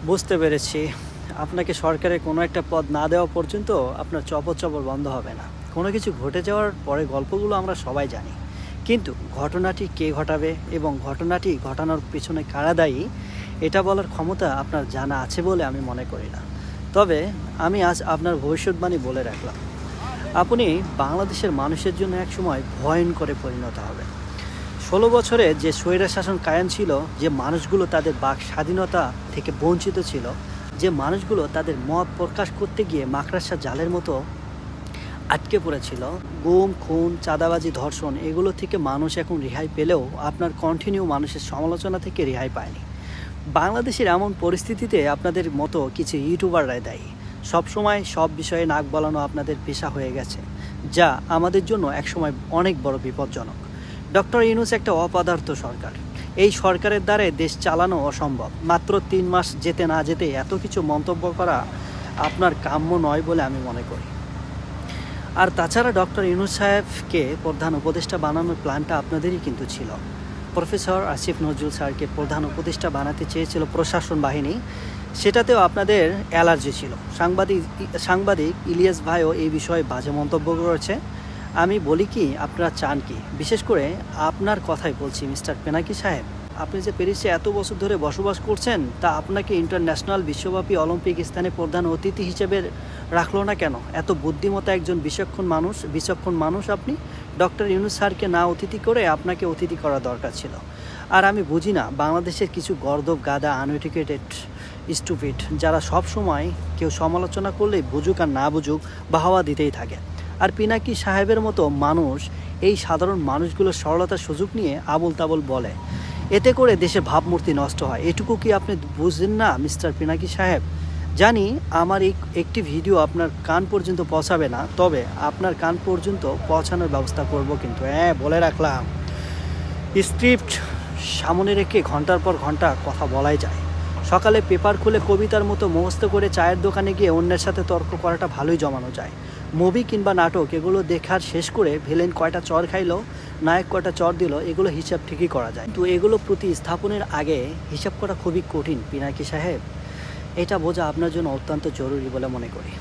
বুঝতে পেরেছি। আপনাকে সরকারের কোনো একটা পদ না দেওয়া পর্যন্ত আপনার চপর বন্ধ হবে না। কোনো কিছু ঘটে যাওয়ার পরে গল্পগুলো আমরা সবাই জানি, কিন্তু ঘটনাটি কে ঘটাবে এবং ঘটনাটি ঘটানোর পিছনে কারা দায়ী এটা বলার ক্ষমতা আপনার জানা আছে বলে আমি মনে করি না। তবে আমি আজ আপনার ভবিষ্যৎবাণী বলে রাখলাম, আপনি বাংলাদেশের মানুষের জন্য একসময় ভয়ঙ্করে পরিণত হবেন। 16 বছরে যে স্বৈর শাসন কায়েম ছিল, যে মানুষগুলো তাদের বাক স্বাধীনতা থেকে বঞ্চিত ছিল, যে মানুষগুলো তাদের মত প্রকাশ করতে গিয়ে মাকড়সা জালের মতো আটকে পড়েছিল, গুম খুন চাঁদাবাজি ধর্ষণ এগুলো থেকে মানুষ এখন রেহাই পেলেও আপনার কন্টিনিউ মানুষের সমালোচনা থেকে রেহাই পায়নি। বাংলাদেশের এমন পরিস্থিতিতে আপনাদের মতো কিছু ইউটিউবাররাই দায়ী। সবসময় সব বিষয়ে নাক গলানো আপনাদের পেশা হয়ে গেছে, যা আমাদের জন্য একসময় অনেক বড় বিপজ্জনক। ডক্টর ইউনূস একটা অপদার্থ সরকার। এই সরকারের দ্বারা দেশ চালানো অসম্ভব। মাত্র 3 মাস যেতে না যেতে এত কিছু মন্তব্য করা আপনার কাম্য নয় বলে আমি মনে করি। আর তাছাড়া ডক্টর ইউনূস সাহেবকে প্রধান উপদেষ্টা বানানোর প্ল্যানটা আপনাদেরই কিন্তু ছিল। প্রফেসর আসিফ নজরুল স্যারকে প্রধান উপদেষ্টা বানাতে চেয়েছিল প্রশাসন বাহিনী, সেটাতেও আপনাদের অ্যালার্জি ছিল। সাংবাদিক ইলিয়াস ভাইও এই বিষয়ে বাজে মন্তব্য করেছে। আমি বলি কি, আপনারা চান কি? বিশেষ করে আপনার কথাই বলছি মিস্টার পেনাকি সাহেব, আপনি যে প্যারিসে এত বছর ধরে বসবাস করছেন, তা আপনাকে ইন্টারন্যাশনাল বিশ্বব্যাপী অলিম্পিক স্থানে প্রধান অতিথি হিসেবে রাখলো না কেন? এত বুদ্ধিমত্তা একজন বিচক্ষণ মানুষ আপনি। ডক্টর ইউনূস স্যারকে না অতিথি করে আপনাকে অতিথি করা দরকার ছিল। আর আমি বুঝি না বাংলাদেশের কিছু গর্দভ গাদা আনএডুকেটেড স্টুপিড, যারা সব সময় কেউ সমালোচনা করলেই বুঝুক আর না বুঝুক বাহবা দিতেই থাকে। আর পিনাকি সাহেবের মতো মানুষ এই সাধারণ মানুষগুলোর সরলতার সুযোগ নিয়ে আবল তাবল বলে, এতে করে দেশের ভাবমূর্তি নষ্ট হয়। এটুকু কি আপনি বুঝছেন না মিস্টার পিনাকি সাহেব? জানি আমার এই একটি ভিডিও আপনার কান পর্যন্ত পৌঁছাবে না, তবে আপনার কান পর্যন্ত পৌঁছানোর ব্যবস্থা করব। কিন্তু বলে রাখলাম, স্ক্রিপ্ট সামনে রেখে ঘন্টার পর ঘন্টা কথা বলাই যায়। সকালে পেপার খুলে কবিতার মতো মুখস্থ করে চায়ের দোকানে গিয়ে অন্যের সাথে তর্ক করাটা ভালোই জমানো যায়। মুভি কিংবা নাটক এগুলো দেখার শেষ করে ভিলেন কয়টা চর খাইলো, নায়ক কয়টা চর দিল, এগুলো হিসাব ঠিকই করা যায়, কিন্তু এগুলো প্রতিস্থাপনের আগে হিসাব করা খুবই কঠিন পিনাকি সাহেব। এটা বোঝা আপনার জন্য অত্যন্ত জরুরি বলে মনে করি।